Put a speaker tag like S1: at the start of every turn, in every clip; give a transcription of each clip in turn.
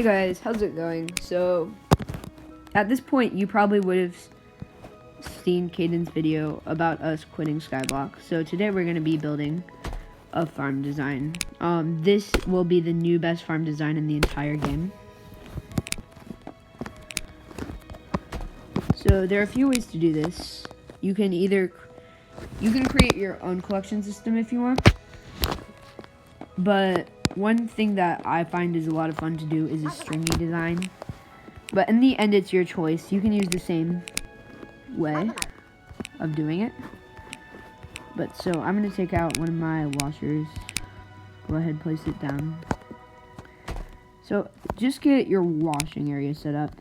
S1: Hey guys, how's it going? So, at this point, you probably would have seen Caden's video about us quitting Skyblock. So today we're going to be building a farm design. This will be the new best farm design in the entire game. So there are a few ways to do this. You can create your own collection system if you want. But one thing that I find is a lot of fun to do is a stringy design. But in the end, it's your choice. You can use the same way of doing it. But so I'm going to take out one of my washers. Go ahead, place it down. So just get your washing area set up.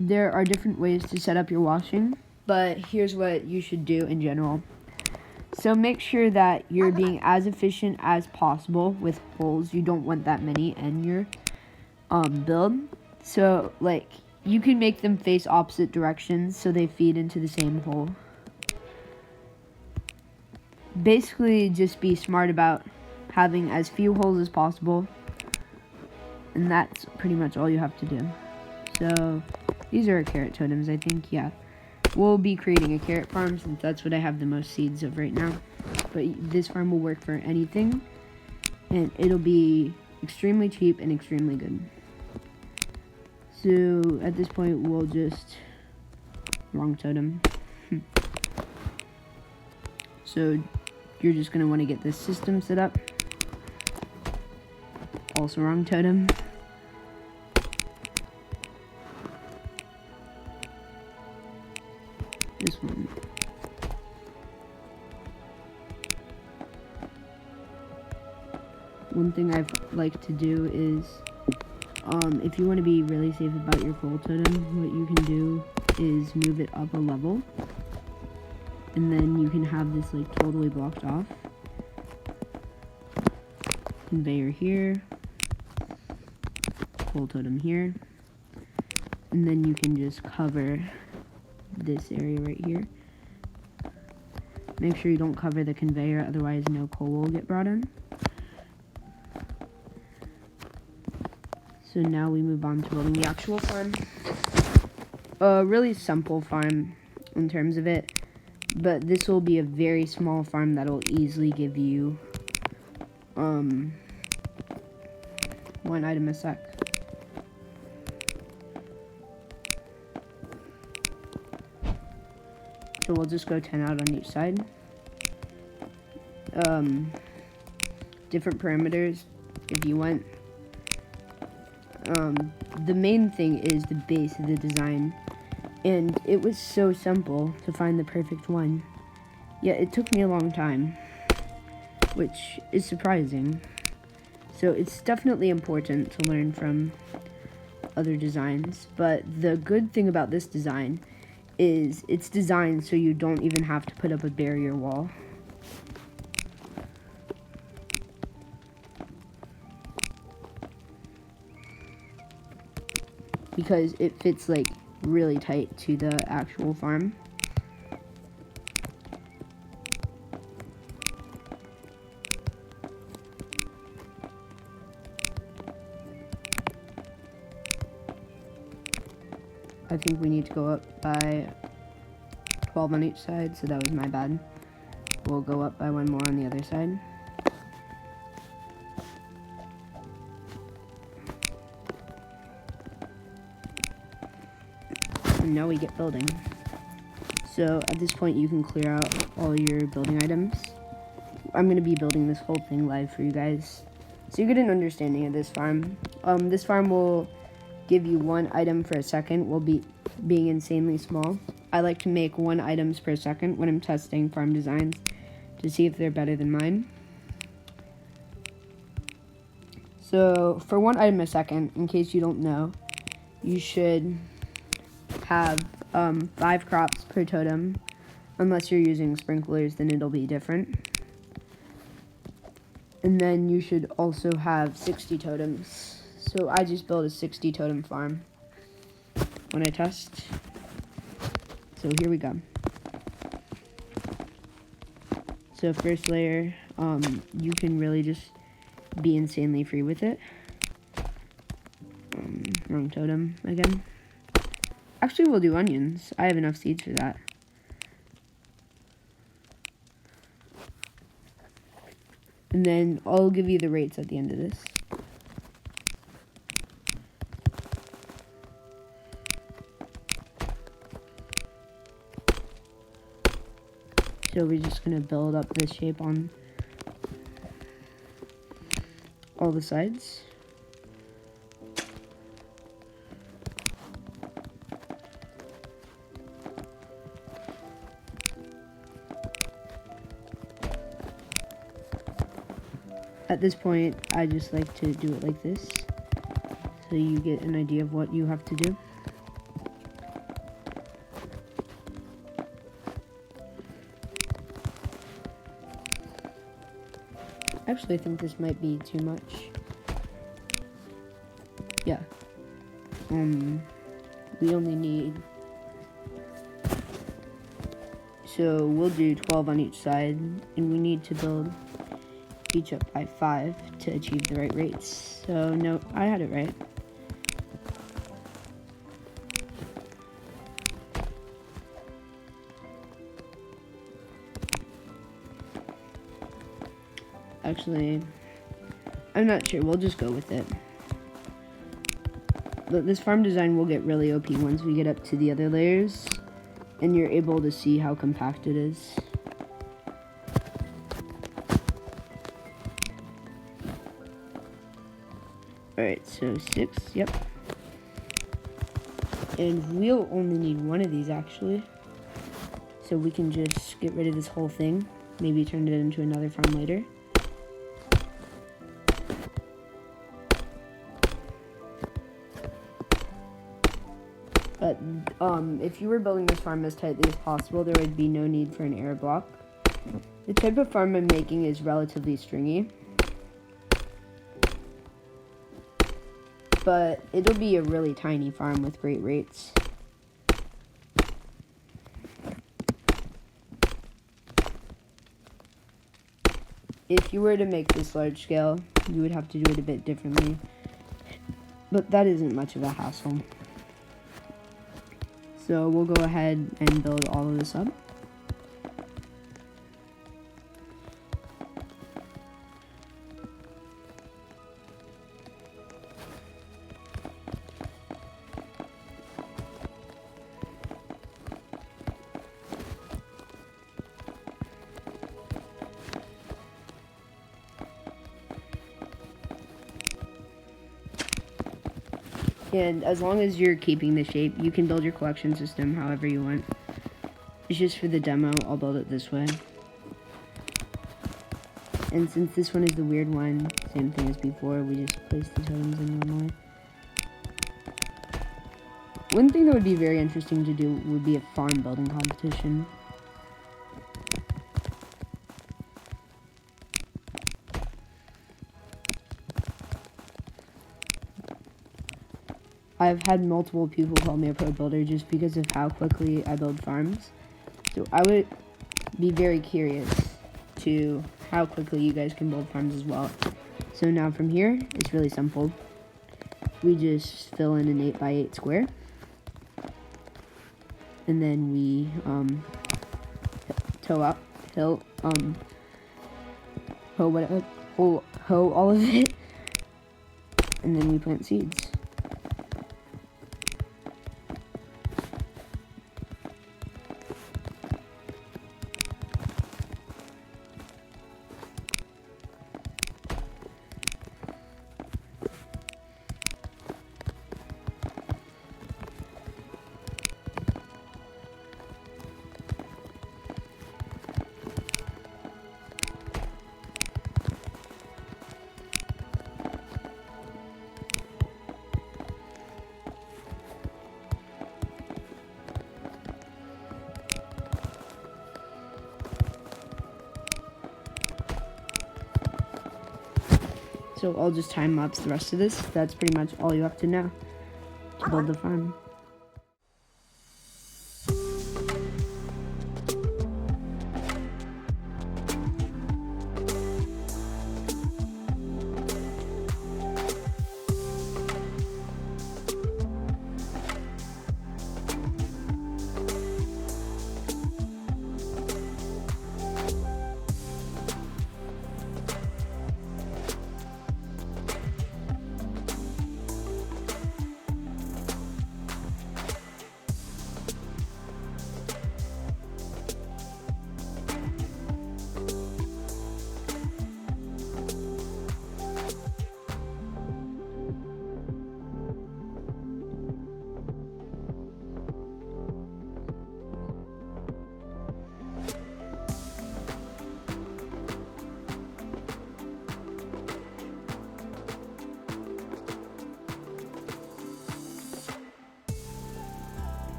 S1: There are different ways to set up your washing, but here's what you should do in general. So make sure that you're being as efficient as possible with holes. You don't want that many in your build. So like you can make them face opposite directions so they feed into the same hole. Basically just be smart about having as few holes as possible, and that's pretty much all you have to do. So these are carrot totems, I think. Yeah, we'll be creating a carrot farm since that's what I have the most seeds of right now. But this farm will work for anything, and it'll be extremely cheap and extremely good. So at this point, we'll just wrong totem. So you're just gonna want to get this system set up. Also wrong totem. This one. One thing I like to do is, if you want to be really safe about your full totem, what you can do is move it up a level, and then you can have this like totally blocked off. Conveyor here, full totem here, and then you can just cover this area right here. Make sure you don't cover the conveyor, otherwise no coal will get brought in. So now we move on to building the actual farm. A really simple farm in terms of it, but this will be a very small farm that will easily give you one item a sec. So we'll just go 10 out on each side. Different parameters if you want. The main thing is the base of the design, and it was so simple to find the perfect one. Yet it took me a long time, which is surprising. So it's definitely important to learn from other designs, but the good thing about this design is it's designed so you don't even have to put up a barrier wall. Because it fits like really tight to the actual farm. I think we need to go up by 12 on each side, so that was my bad. We'll go up by one more on the other side. And now we get building. So at this point you can clear out all your building items. I'm going to be building this whole thing live for you guys, so you get an understanding of this farm. This farm will give you one item for a second, will be being insanely small. I like to make 1 items per second when I'm testing farm designs to see if they're better than mine. So for 1 item a second, in case you don't know, you should have 5 crops per totem. Unless you're using sprinklers, then it'll be different. And then you should also have 60 totems. So I just built a 60 totem farm when I test. So here we go. So first layer, you can really just be insanely free with it. Wrong totem again. Actually, we'll do onions. I have enough seeds for that. And then I'll give you the rates at the end of this. So we're just going to build up this shape on all the sides. At this point, I just like to do it like this, so you get an idea of what you have to do. Actually, I think this might be too much. Yeah. We only need... So we'll do 12 on each side, and we need to build each up by 5 to achieve the right rates. So no, I had it right. Actually, I'm not sure. We'll just go with it. But this farm design will get really OP once we get up to the other layers, and you're able to see how compact it is. Alright, so 6, yep. And we'll only need one of these, actually. So we can just get rid of this whole thing. Maybe turn it into another farm later. But, if you were building this farm as tightly as possible, there would be no need for an air block. The type of farm I'm making is relatively stringy. But it'll be a really tiny farm with great rates. If you were to make this large scale, you would have to do it a bit differently. But that isn't much of a hassle. So we'll go ahead and build all of this up. And as long as you're keeping the shape, you can build your collection system however you want. It's just for the demo, I'll build it this way. And since this one is the weird one, same thing as before, we just place the totems in normally. One thing that would be very interesting to do would be a farm building competition. I've had multiple people call me a pro builder just because of how quickly I build farms. So I would be very curious to how quickly you guys can build farms as well. So now from here, it's really simple. We just fill in an 8x8 square. And then we hoe all of it. And then we plant seeds. So I'll just time lapse the rest of this. That's pretty much all you have to know to build the farm.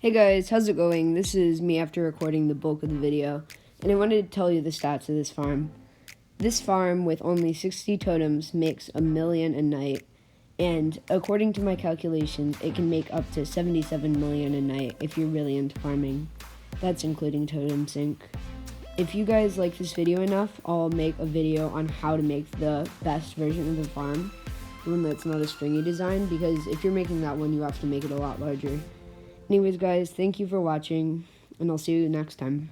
S2: Hey guys, how's it going? This is me after recording the bulk of the video, and I wanted to tell you the stats of this farm. This farm with only 60 totems makes $1 million a night, and according to my calculations, it can make up to 77 million a night if you're really into farming. That's including totem sync. If you guys like this video enough, I'll make a video on how to make the best version of the farm, one that's not a stringy design, because if you're making that one, you have to make it a lot larger. Anyways, guys, thank you for watching, and I'll see you next time.